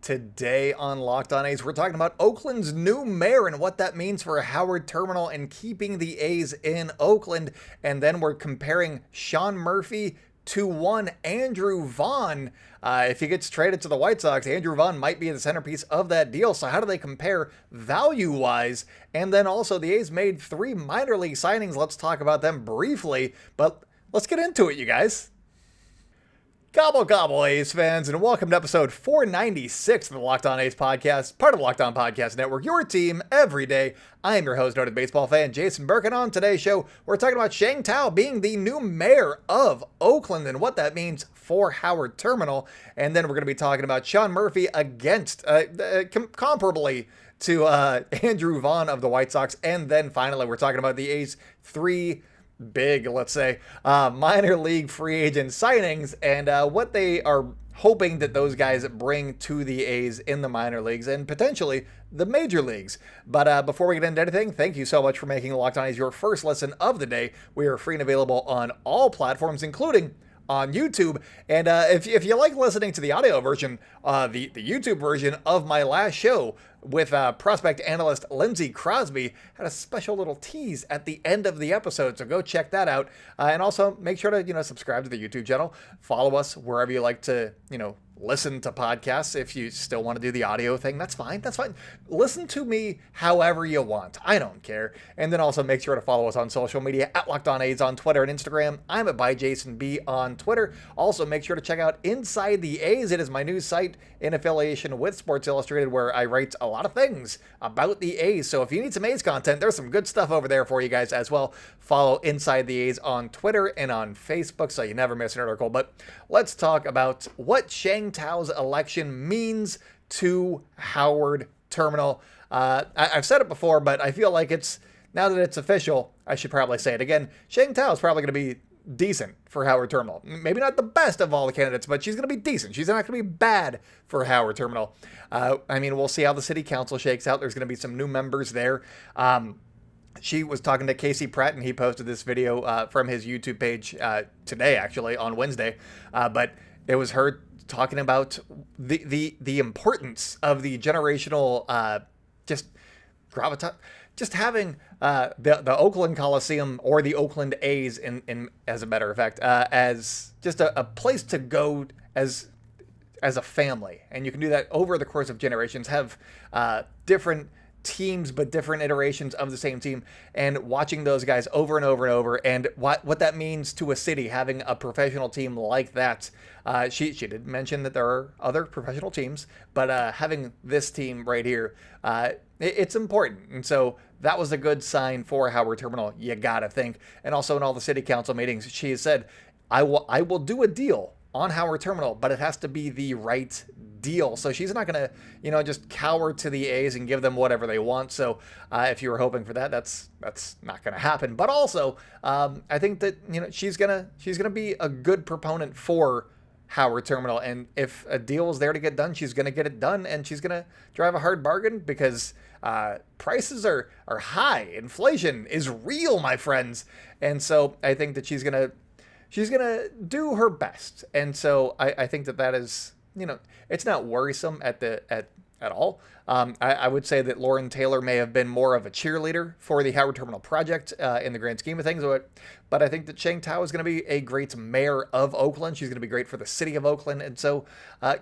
Today on Locked On A's, we're talking about Oakland's new mayor and what that means for Howard Terminal and keeping the A's in Oakland. And then we're comparing Sean Murphy to one Andrew Vaughn. If he gets traded to the White Sox, Andrew Vaughn might be the centerpiece of that deal. So how do they compare value-wise? And then also the A's made 3 minor league signings. Let's talk about them briefly, but let's get into it, you guys. Gobble, gobble, A's fans, and welcome to episode 496 of the Locked On A's podcast, part of the Locked On Podcast Network, your team every day. I am your host, noted baseball fan Jason Burke, and on today's show, we're talking about Sheng Thao being the new mayor of Oakland and what that means for Howard Terminal. And then we're going to be talking about Sean Murphy against, comparably to Andrew Vaughn of the White Sox. And then finally, we're talking about the A's 3 big, let's say, minor league free agent signings and what they are hoping that those guys bring to the A's in the minor leagues and potentially the major leagues. But before we get into anything, thank you so much for making Locked On A's your first listen of the day. We are free and available on all platforms, including on YouTube. And if you like listening to the audio version, the YouTube version of my last show with prospect analyst Lindsey Crosby had a special little tease at the end of the episode, so go check that out. And also make sure to subscribe to the YouTube channel, follow us wherever you like to listen to podcasts. If you still want to do the audio thing, that's fine. Listen to me however you want. I don't care. And then also make sure to follow us on social media at Locked On A's on Twitter and Instagram. I'm at ByJasonB on Twitter. Also, make sure to check out Inside the A's. It is my news site in affiliation with Sports Illustrated where I write a lot of things about the A's. So if you need some A's content, there's some good stuff over there for you guys as well. Follow Inside the A's on Twitter and on Facebook so you never miss an article. But let's talk about what Sheng Thao's election means to Howard Terminal. I've said it before, but I feel like now that it's official, I should probably say it again. Sheng Thao is probably going to be decent for Howard Terminal. Maybe not the best of all the candidates, but she's going to be decent. She's not going to be bad for Howard Terminal. We'll see how the city council shakes out. There's going to be some new members there. She was talking to Casey Pratt, and he posted this video from his YouTube page today, actually, on Wednesday. But it was her talking about the importance of the generational just gravitas. Just having the Oakland Coliseum or the Oakland A's, in as a matter of fact, as just a place to go as a family. And you can do that over the course of generations, have different teams but different iterations of the same team, and watching those guys over and over and over, and what that means to a city having a professional team like that. She did mention that there are other professional teams, but having this team right here, it's important. And so that was a good sign for Howard Terminal, you gotta think. And also in all the city council meetings, she has said, I will do a deal on Howard Terminal, but it has to be the right deal. So she's not going to, just cower to the A's and give them whatever they want. So if you were hoping for that, that's not going to happen. But also, I think that, she's going to be a good proponent for Howard Terminal. And if a deal is there to get done, she's going to get it done, and she's going to drive a hard bargain because prices are high. Inflation is real, my friends. And so I think that she's going to do her best. And so I think that is, it's not worrisome at all. I would say that Lauren Taylor may have been more of a cheerleader for the Howard Terminal project in the grand scheme of things. But I think that Sheng Thao is going to be a great mayor of Oakland. She's going to be great for the city of Oakland. And so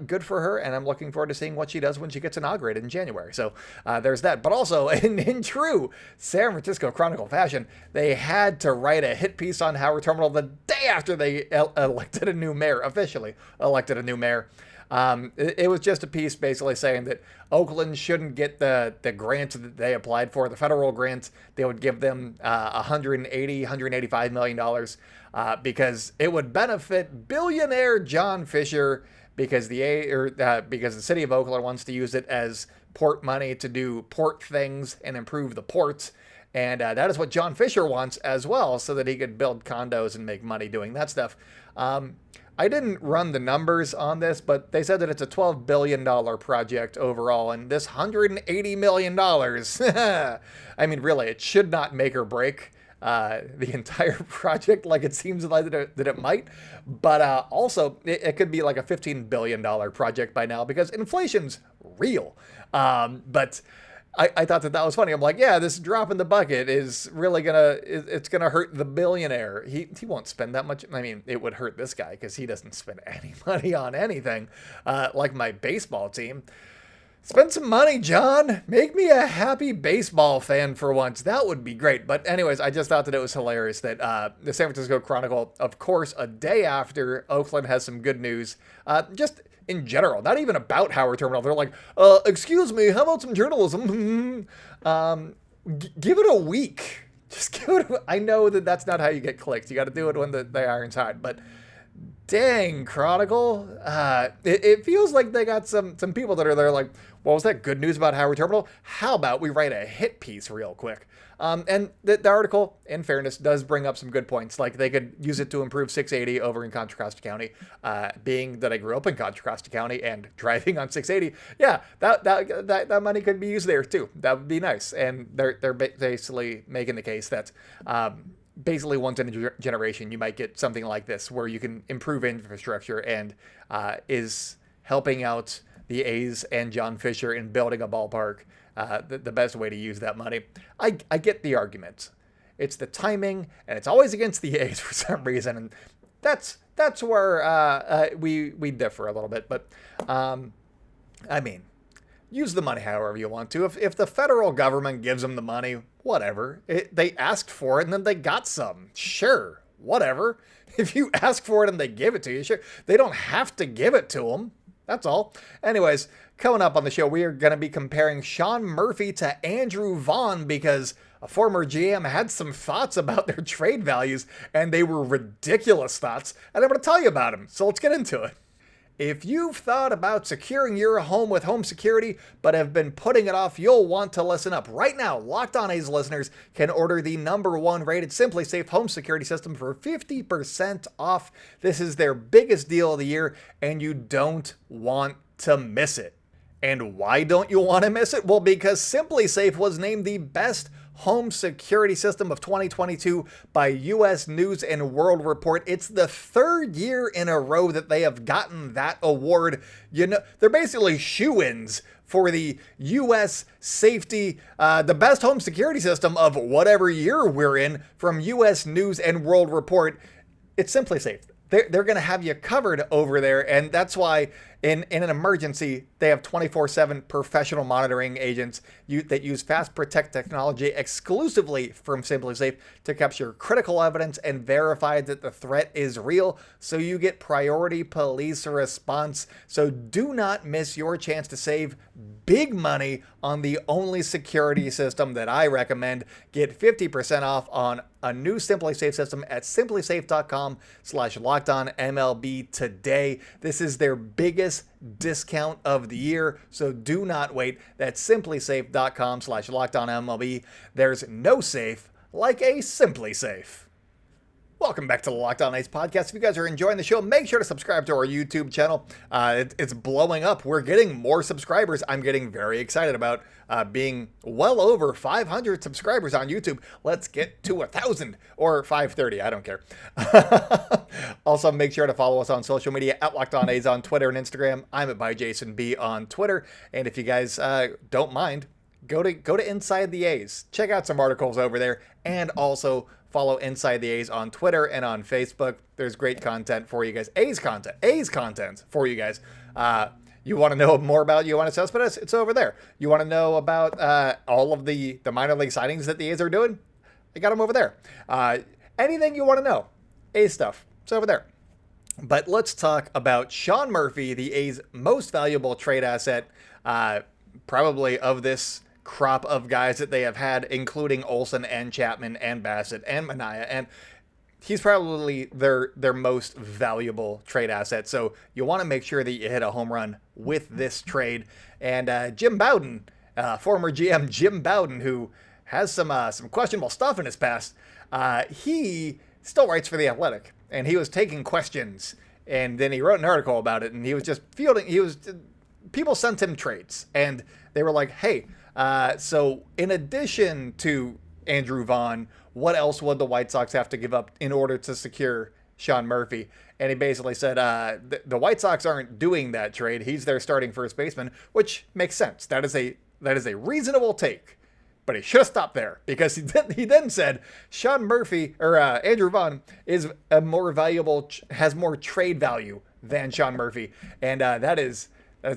good for her. And I'm looking forward to seeing what she does when she gets inaugurated in January. So there's that. But also, in true San Francisco Chronicle fashion, they had to write a hit piece on Howard Terminal the day after they elected a new mayor, officially elected a new mayor. It was just a piece basically saying that Oakland shouldn't get the grant that they applied for, the federal grant. They would give them $185 million because it would benefit billionaire John Fisher because the city of Oakland wants to use it as port money to do port things and improve the ports. And that is what John Fisher wants as well, so that he could build condos and make money doing that stuff. I didn't run the numbers on this, but they said that it's a $12 billion project overall, and this $180 million, I mean, really, it should not make or break the entire project like it seems like that it might. But also, it could be like a $15 billion project by now because inflation's real. But I thought that was funny. I'm like, yeah, this drop in the bucket is really it's gonna hurt the billionaire. He won't spend that much. I mean, it would hurt this guy because he doesn't spend any money on anything, like my baseball team. Spend some money, John. Make me a happy baseball fan for once. That would be great. But anyways, I just thought that it was hilarious that the San Francisco Chronicle, of course, a day after Oakland has some good news, just in general, not even about Howard Terminal. They're like, excuse me, how about some journalism? Give it a week. Just give it I know that that's not how you get clicks. You got to do it when the iron's hot. But dang, Chronicle. It feels like they got some people that are there like, well, was that good news about Howard Terminal? How about we write a hit piece real quick? And the article, in fairness, does bring up some good points. Like they could use it to improve 680 over in Contra Costa County. Being that I grew up in Contra Costa County and driving on 680, yeah, that money could be used there too. That would be nice. And they're basically making the case that basically once in a generation you might get something like this where you can improve infrastructure and is helping out the A's and John Fisher in building a ballpark. The best way to use that money. I get the argument. It's the timing, and it's always against the A's for some reason, and that's where we differ a little bit. But I mean, use the money however you want to. If the federal government gives them the money, whatever. They asked for it, and then they got some. Sure, whatever. If you ask for it and they give it to you, sure. They don't have to give it to them. That's all. Anyways, coming up on the show, we are going to be comparing Sean Murphy to Andrew Vaughn because a former GM had some thoughts about their trade values, and they were ridiculous thoughts, and I'm going to tell you about them. So let's get into it. If you've thought about securing your home with home security, but have been putting it off, you'll want to listen up. Right now, Locked On A's listeners can order the #1 rated Simply Safe home security system for 50% off. This is their biggest deal of the year, and you don't want to miss it. And why don't you want to miss it? Well, because Simply Safe was named the best home security system of 2022 by U.S. News and World Report. It's the third year in a row that they have gotten that award. You know, they're basically shoo-ins for the U.S. safety, the best home security system of whatever year we're in from U.S. News and World Report. It's Simply Safe. They're going to have you covered over there, and that's why in an emergency, they have 24/7 professional monitoring agents that use Fast Protect technology exclusively from Simply Safe to capture critical evidence and verify that the threat is real, so you get priority police response. So do not miss your chance to save big money on the only security system that I recommend. Get 50% off on a new Simply Safe system at simplysafe.com/LockedOnMLB today. This is their biggest discount of the year, so do not wait. That's simplysafe.com/LockedOnMLB. There's no safe like a Simply Safe. Welcome back to the Locked On A's podcast. If you guys are enjoying the show, make sure to subscribe to our YouTube channel. It's blowing up. We're getting more subscribers. I'm getting very excited about being well over 500 subscribers on YouTube. Let's get to 1,000 or 530. I don't care. Also, make sure to follow us on social media at Locked On A's on Twitter and Instagram. I'm at ByJasonB on Twitter. And if you guys don't mind, go to Inside the A's. Check out some articles over there, and also follow Inside the A's on Twitter and on Facebook. There's great content for you guys. A's content for you guys. You want to know more about Yoenis Cespedes? It's over there. You want to know about all of the minor league signings that the A's are doing? I got them over there. Anything you want to know, A's stuff, it's over there. But let's talk about Sean Murphy, the A's most valuable trade asset, probably of this crop of guys that they have had, including Olsen and Chapman and Bassett and Manaea, and he's probably their most valuable trade asset. So you want to make sure that you hit a home run with this trade. And Jim Bowden, former GM Jim Bowden, who has some questionable stuff in his past, he still writes for The Athletic, and he was taking questions, and then he wrote an article about it, and he was just fielding. People sent him trades, and they were like, hey. So in addition to Andrew Vaughn. What else would the White Sox have to give up in order to secure Sean Murphy? And he basically said the White Sox aren't doing that trade. He's their starting first baseman, which makes sense. That is a reasonable take. But he should have stopped there, because he then said Sean Murphy or Andrew Vaughn is a more valuable, has more trade value than Sean Murphy, and that's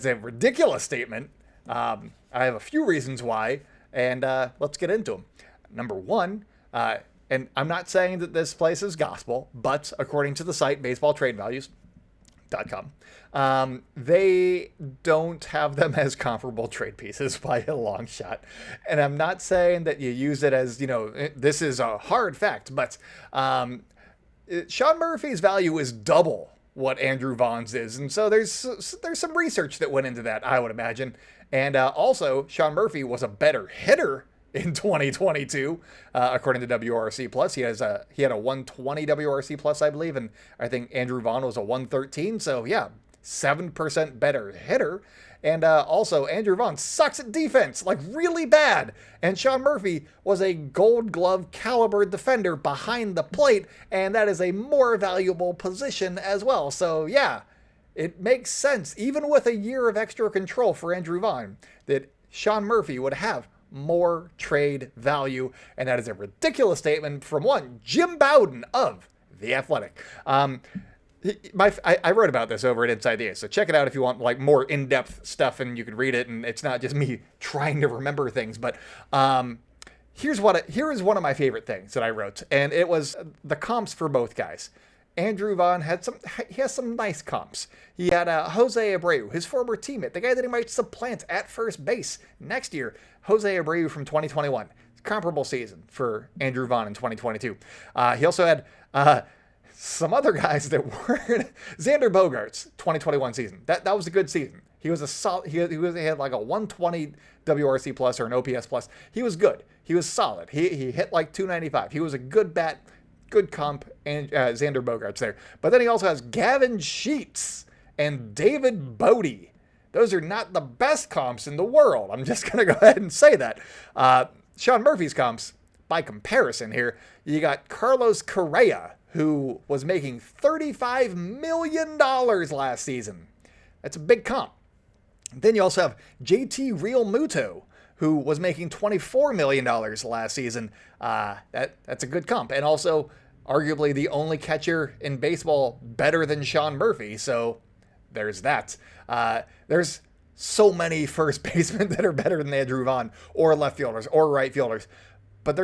a ridiculous statement. I have a few reasons why, and let's get into them. Number one, and I'm not saying that this place is gospel, but according to the site baseballtradevalues.com, they don't have them as comparable trade pieces by a long shot. And I'm not saying that you use it as, this is a hard fact, but Sean Murphy's value is double what Andrew Vaughn's is. And so there's some research that went into that, I would imagine. And also, Sean Murphy was a better hitter in 2022, according to WRC Plus. He had a 120 WRC Plus, I believe, and I think Andrew Vaughn was a 113. So yeah, 7% better hitter. And also, Andrew Vaughn sucks at defense, like really bad. And Sean Murphy was a Gold Glove caliber defender behind the plate, and that is a more valuable position as well. So yeah, it makes sense, even with a year of extra control for Andrew Vaughn, that Sean Murphy would have more trade value. And that is a ridiculous statement from one Jim Bowden of The Athletic. I wrote about this over at Inside the A's, so check it out if you want like more in-depth stuff and you can read it and it's not just me trying to remember things. But here is one of my favorite things that I wrote, and it was the comps for both guys. Andrew Vaughn has some nice comps. He had Jose Abreu, his former teammate, the guy that he might supplant at first base next year. Jose Abreu from 2021. Comparable season for Andrew Vaughn in 2022. He also had some other guys that weren't. Xander Bogaerts, 2021 season. That was a good season. He was a solid. He had like a 120 WRC plus or an OPS plus. He was good. He was solid. He hit like 295. He was a good bat. Good comp, and Xander Bogaerts there. But then he also has Gavin Sheets and David Bodie. Those are not the best comps in the world. I'm just going to go ahead and say that. Sean Murphy's comps, by comparison here, you got Carlos Correa, who was making $35 million last season. That's a big comp. Then you also have JT Realmuto, who was making $24 million last season. That's a good comp. And also, arguably the only catcher in baseball better than Sean Murphy. So there's that. There's so many first basemen that are better than Andrew Vaughn, or left fielders, or right fielders. But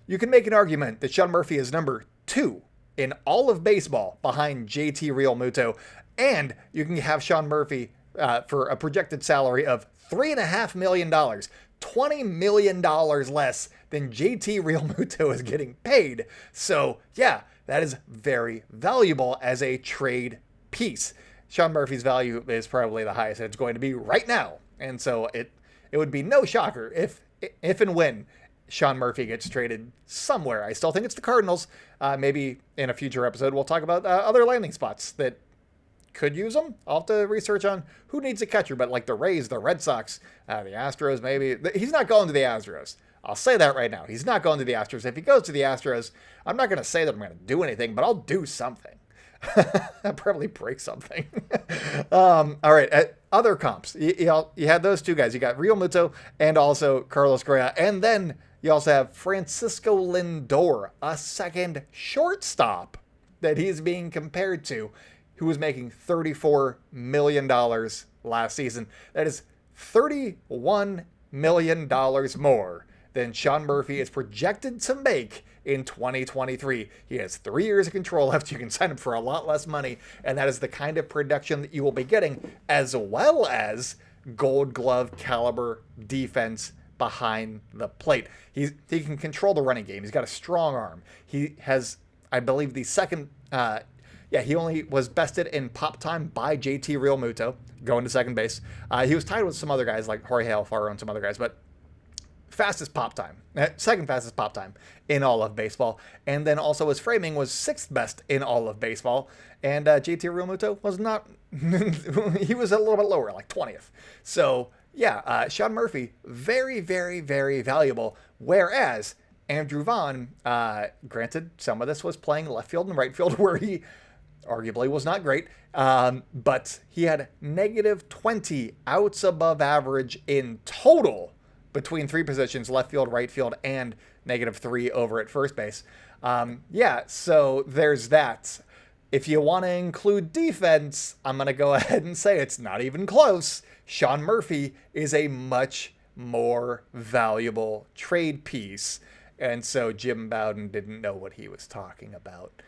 you can make an argument that Sean Murphy is number 2 in all of baseball behind JT Realmuto. And you can have Sean Murphy for a projected salary of $3.5 million, $20 million less than JT Realmuto is getting paid. So yeah, that is very valuable as a trade piece. Sean Murphy's value is probably the highest it's going to be right now. And so it would be no shocker if and when Sean Murphy gets traded somewhere. I still think it's the Cardinals. Maybe in a future episode, we'll talk about other landing spots that could use him. I'll have to research on who needs a catcher, but like the Rays, the Red Sox, the Astros, maybe. He's not going to the Astros. I'll say that right now. He's not going to the Astros. If he goes to the Astros, I'm not going to say that I'm going to do anything, but I'll do something. I'll probably break something. All right. Other comps. You had those two guys. You got Realmuto and also Carlos Correa. And then you also have Francisco Lindor, a second shortstop that he's being compared to, who was making $34 million last season. That is $31 million more than Sean Murphy is projected to make in 2023. He has 3 years of control left. You can sign him for a lot less money, and that is the kind of production that you will be getting, as well as Gold Glove caliber defense behind the plate. He can control the running game. He's got a strong arm. He has, I believe, the second... he only was bested in pop time by JT Realmuto, going to second base. He was tied with some other guys like Jorge Alfaro and some other guys, but fastest pop time, second fastest pop time in all of baseball. And then also his framing was 6th best in all of baseball. And JT Realmuto was not, he was a little bit lower, like 20th. So yeah, Sean Murphy, very, very, very valuable. Whereas Andrew Vaughn, granted, some of this was playing left field and right field where he arguably was not great, but he had negative 20 outs above average in total between three positions, left field, right field, and negative 3 over at first base. Yeah, so there's that. If you want to include defense, I'm going to go ahead and say it's not even close. Sean Murphy is a much more valuable trade piece. And so Jim Bowden didn't know what he was talking about.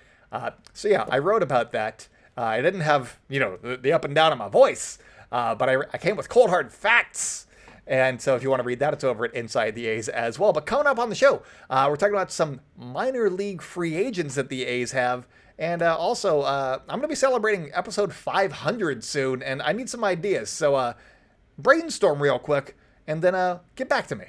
So yeah, I wrote about that. I didn't have, the up and down in my voice, but I came with cold hard facts. And so if you want to read that, it's over at Inside the A's as well. But coming up on the show, we're talking about some minor league free agents that the A's have. And also, I'm going to be celebrating episode 500 soon, and I need some ideas. So brainstorm real quick, and then get back to me.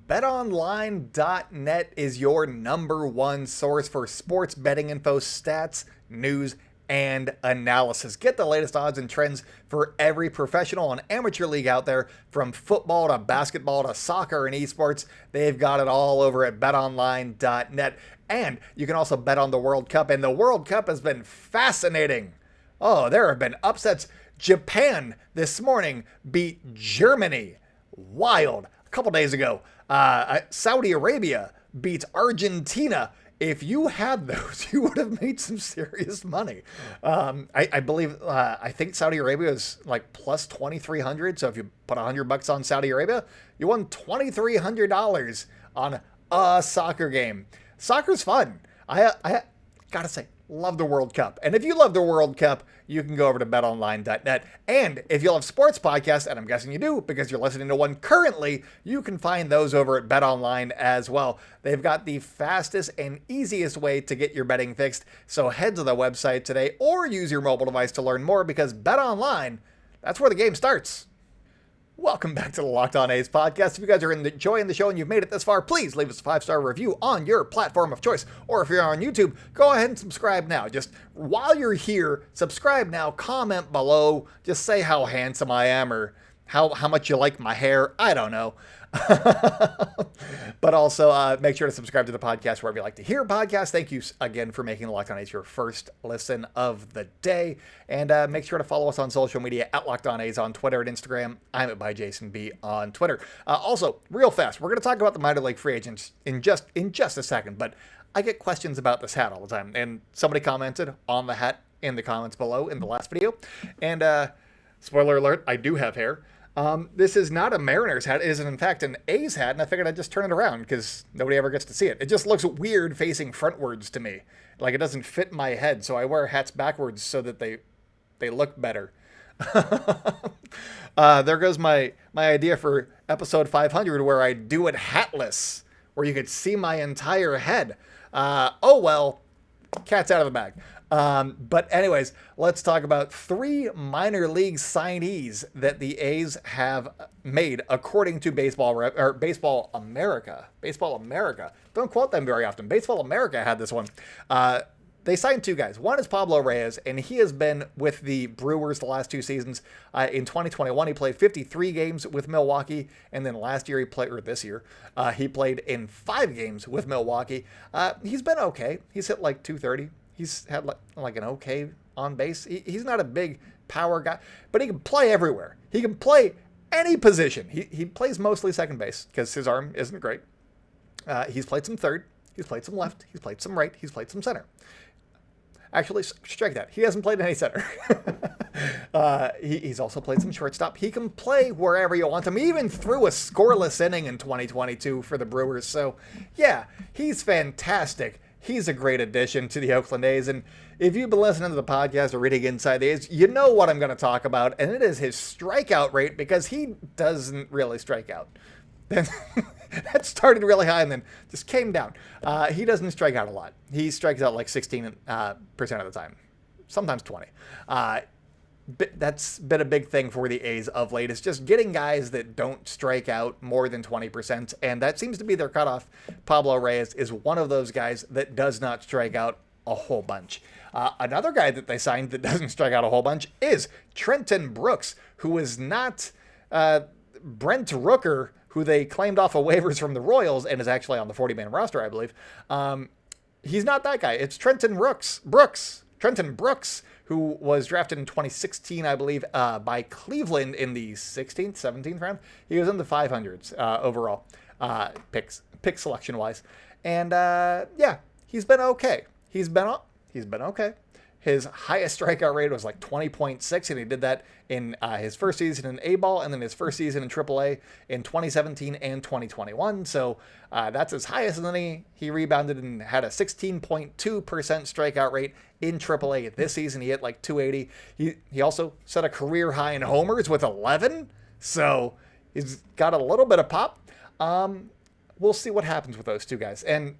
BetOnline.net is your number one source for sports betting info, stats, news, and analysis. Get the latest odds and trends for every professional and amateur league out there, from football to basketball to soccer and esports. They've got it all over at betonline.net. And you can also bet on the World Cup, and the World Cup has been fascinating. Oh, there have been upsets. Japan this morning beat Germany. Wild. A couple days ago, Saudi Arabia beat Argentina. If you had those, you would have made some serious money. I think Saudi Arabia is like plus 2,300. So if you put $100 on Saudi Arabia, you won $2,300 on a soccer game. Soccer's fun. I gotta say, love the World Cup. And if you love the World Cup, you can go over to betonline.net. And if you love sports podcasts, and I'm guessing you do because you're listening to one currently, you can find those over at BetOnline as well. They've got the fastest and easiest way to get your betting fixed. So head to the website today or use your mobile device to learn more, because BetOnline, that's where the game starts. Welcome back to the Locked On A's podcast. If you guys are enjoying the show and you've made it this far, please leave us a 5-star review on your platform of choice. Or if you're on YouTube, go ahead and subscribe now. Just while you're here, subscribe now, comment below, just say how handsome I am or how much you like my hair. I don't know. But also make sure to subscribe to the podcast wherever you like to hear podcasts. Thank you again for making the Locked On A's your first listen of the day. And make sure to follow us on social media at Locked On A's on Twitter and Instagram. I'm at @ByJasonB on Twitter. Also, real fast, we're going to talk about the minor league free agents in just a second. But I get questions about this hat all the time. And somebody commented on the hat in the comments below in the last video. And spoiler alert, I do have hair. This is not a Mariners hat. It is, in fact, an A's hat, and I figured I'd just turn it around because nobody ever gets to see it. It just looks weird facing frontwards to me. Like it doesn't fit my head, so I wear hats backwards so that they look better. There goes my idea for episode 500 where I do it hatless, where you could see my entire head. Oh well, cat's out of the bag. But anyways, let's talk about 3 minor league signees that the A's have made according to Baseball America. Baseball America. Don't quote them very often. Baseball America had this one. They signed 2 guys. One is Pablo Reyes, and he has been with the Brewers the last 2 seasons. In 2021, he played 53 games with Milwaukee, and then this year, he played in 5 games with Milwaukee. He's been okay. He's hit like 230. He's had like an okay on base. He's not a big power guy, but he can play everywhere. He can play any position. He plays mostly second base because his arm isn't great. He's played some third. He's played some left. He's played some right. He's played some center. Actually, strike that. He hasn't played any center. He's also played some shortstop. He can play wherever you want him. He even threw a scoreless inning in 2022 for the Brewers. So, yeah, he's fantastic. He's a great addition to the Oakland A's, and if you've been listening to the podcast or reading Inside the A's, you know what I'm going to talk about, and it is his strikeout rate, because he doesn't really strike out. That started really high and then just came down. He doesn't strike out a lot. He strikes out like 16% of the time, sometimes 20. That's been a big thing for the A's of late, is just getting guys that don't strike out more than 20%, and that seems to be their cutoff. Pablo Reyes is one of those guys that does not strike out a whole bunch. Another guy that they signed that doesn't strike out a whole bunch is Trenton Brooks, who is not Brent Rooker, who they claimed off of waivers from the Royals and is actually on the 40-man roster, I believe. He's not that guy. It's Trenton Brooks, who was drafted in 2016, I believe, by Cleveland in the 16th, 17th round. He was in the 500s overall, pick selection wise. And yeah, he's been okay. He's been okay. His highest strikeout rate was like 20.6, and he did that in his first season in A-ball and then his first season in AAA in 2017 and 2021. So that's his highest, and then he rebounded and had a 16.2% strikeout rate in AAA this season. He hit like 280. He also set a career high in homers with 11, so he's got a little bit of pop. We'll see what happens with those two guys, and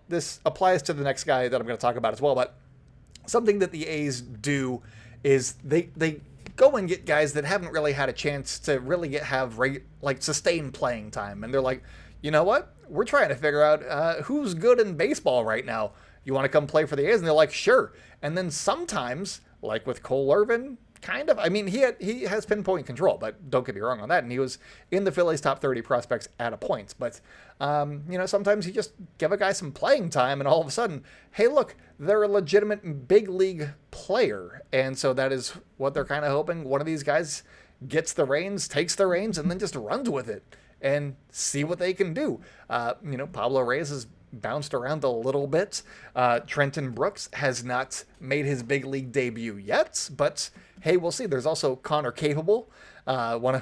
this applies to the next guy that I'm going to talk about as well, but something that the A's do is they go and get guys that haven't really had a chance to really have sustained playing time. And they're like, you know what? We're trying to figure out who's good in baseball right now. You want to come play for the A's? And they're like, sure. And then sometimes, like with Cole Irvin, kind of. I mean, he has pinpoint control, but don't get me wrong on that. And he was in the Phillies' top 30 prospects at a point. But, sometimes you just give a guy some playing time, and all of a sudden, hey, look, they're a legitimate big league player. And so that is what they're kind of hoping. One of these guys gets the reins, takes the reins, and then just runs with it and see what they can do. Pablo Reyes has bounced around a little bit. Trenton Brooks has not made his big league debut yet, but hey, we'll see. There's also Connor Capable, one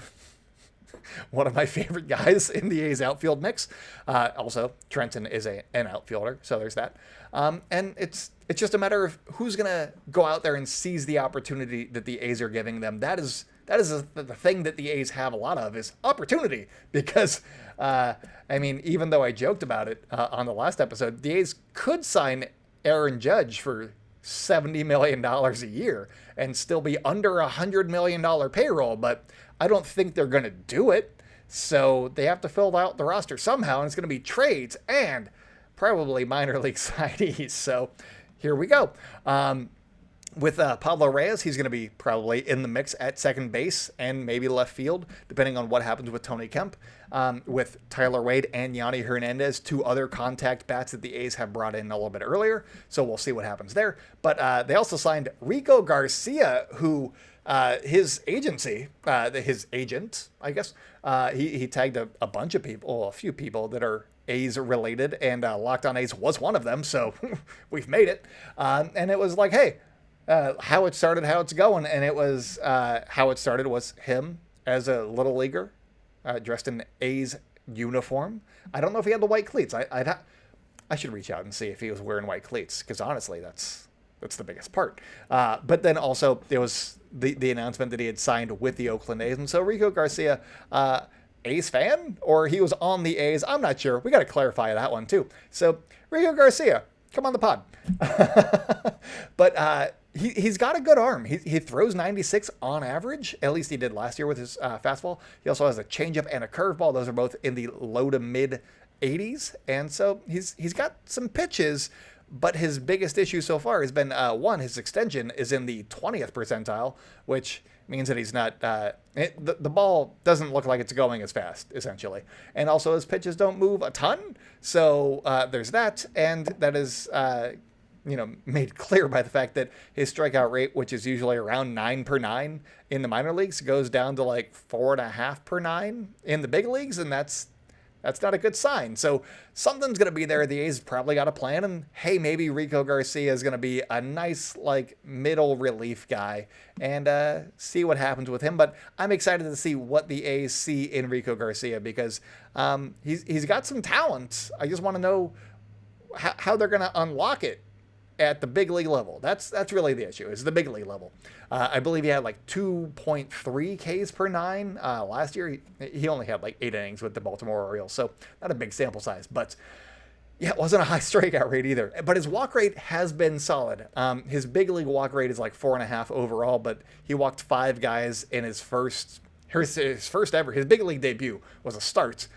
of my favorite guys in the A's outfield mix. Also, Trenton is an outfielder, so there's that. And it's just a matter of who's going to go out there and seize the opportunity that the A's are giving them. That is the thing that the A's have a lot of, is opportunity. Because, even though I joked about it on the last episode, the A's could sign Aaron Judge for $70 million a year and still be under a $100 million payroll, but I don't think they're going to do it. So they have to fill out the roster somehow, and it's going to be trades and probably minor league signees. So here we go. With Pablo Reyes, he's going to be probably in the mix at second base and maybe left field, depending on what happens with Tony Kemp. With Tyler Wade and Yanni Hernandez, two other contact bats that the A's have brought in a little bit earlier. So we'll see what happens there. But they also signed Rico Garcia, who his agency, his agent, I guess, he tagged a bunch of people, a few people that are A's related, and Locked On A's was one of them. So we've made it. And it was like, hey, how it started, how it's going. And it was how it started was him as a little leaguer dressed in A's uniform. I don't know if he had the white cleats. I should reach out and see if he was wearing white cleats, because honestly, that's the biggest part. But then also there was the announcement that he had signed with the Oakland A's. And so Rico Garcia, A's fan, or he was on the A's, I'm not sure. We got to clarify that one too. So Rico Garcia, come on the pod. But he's got a good arm. He throws 96 on average. At least he did last year with his fastball. He also has a changeup and a curveball. Those are both in the low to mid 80s. And so he's got some pitches, but his biggest issue so far has been, his extension is in the 20th percentile, which means that he's not, the ball doesn't look like it's going as fast, essentially. And also his pitches don't move a ton. So there's that. And that is, made clear by the fact that his strikeout rate, which is usually around 9 per 9 in the minor leagues, goes down to like 4.5 per 9 in the big leagues. And that's not a good sign. So something's going to be there. The A's probably got a plan. And hey, maybe Rico Garcia is going to be a nice, middle relief guy, and see what happens with him. But I'm excited to see what the A's see in Rico Garcia, because he's got some talent. I just want to know how they're going to unlock it at the big league level. That's really the issue, is the big league level. I believe he had 2.3 Ks per 9 last year. He only had 8 innings with the Baltimore Orioles, so not a big sample size. But yeah, it wasn't a high strikeout rate either. But his walk rate has been solid. His big league walk rate is 4.5 overall, but he walked 5 guys in his first ever. His big league debut was a start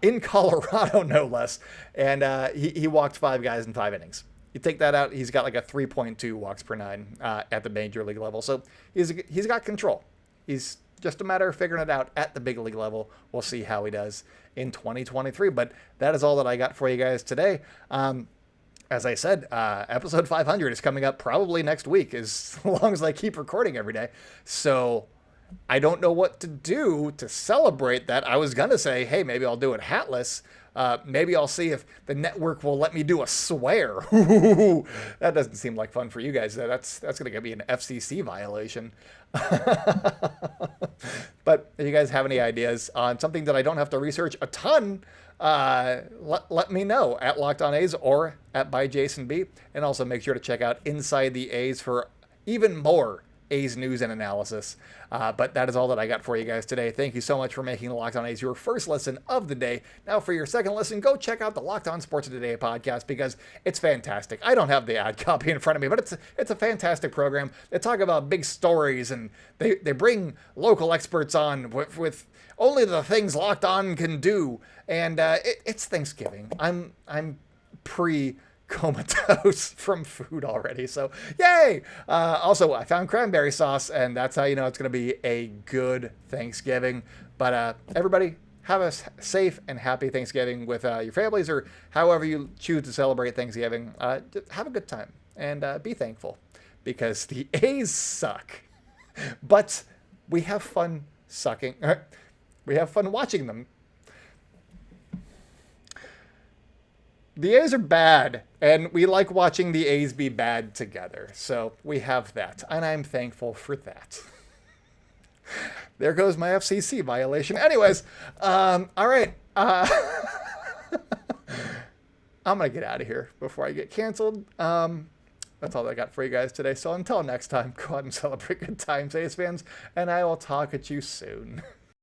in Colorado, no less. And he walked 5 guys in 5 innings. You take that out, he's got a 3.2 walks per 9 at the major league level. So he's got control. He's just a matter of figuring it out at the big league level. We'll see how he does in 2023. But that is all that I got for you guys today. As I said, episode 500 is coming up probably next week, as long as I keep recording every day. So I don't know what to do to celebrate that. I was going to say, hey, maybe I'll do it hatless. Maybe I'll see if the network will let me do a swear. That doesn't seem like fun for you guys. That's going to get me an FCC violation. But if you guys have any ideas on something that I don't have to research a ton, let me know at Locked On A's or at by Jason B. And also make sure to check out Inside the A's for even more A's news and analysis. But that is all that I got for you guys today. Thank you so much for making the Locked On A's your first listen of the day. Now for your second listen, go check out the Locked On Sports Today podcast because it's fantastic. I don't have the ad copy in front of me, but it's a fantastic program. They talk about big stories and they bring local experts on with only the things Locked On can do. And it's Thanksgiving. I'm comatose from food already, so yay. Also, I found cranberry sauce, and that's how you know it's going to be a good Thanksgiving. But everybody, have a safe and happy Thanksgiving with your families, or however you choose to celebrate Thanksgiving. Have a good time and be thankful, because the A's suck, but we have fun sucking. We have fun watching them. The A's are bad, and we like watching the A's be bad together. So we have that, and I'm thankful for that. There goes my FCC violation. Anyways, all right. I'm going to get out of here before I get canceled. That's all I got for you guys today. So until next time, go out and celebrate good times, A's fans, and I will talk at you soon.